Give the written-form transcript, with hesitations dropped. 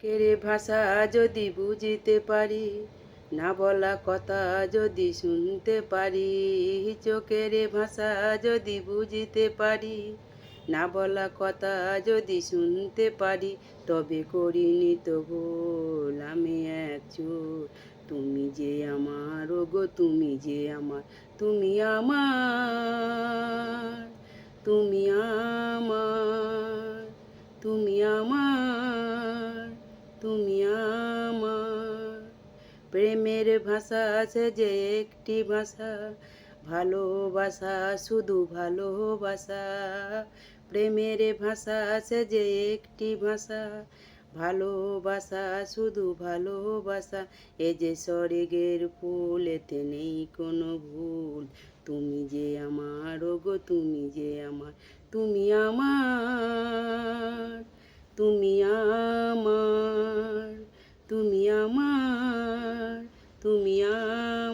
কেরে ভাষা যদি বুঝিতে পারি, না বলা কথা যদি শুনতে পারি, চোখের ভাষা যদি বুঝিতে পারি, না বলা কথা যদি শুনতে পারি, তবে করিনি তো ভুল আমি এক চোর। তুমি যে আমার, ওগো তুমি যে আমার, তুমি আমার, তুমি আমার, তুমি আমার, তুমি আমার। প্রেমের ভাষা আছে যে একটি ভাষা, ভালোবাসা শুধু ভালোবাসা। প্রেমের ভাষা আছে যে একটি ভাষা, ভালোবাসা শুধু ভালোবাসা। এ যে স্বর্গের ফুল, এতে নেই কোনো ভুল। তুমি যে আমার, ওগো তুমি যে আমার, তুমি আমার, তুমি আমার, তুমি আমার, তুমি আমার।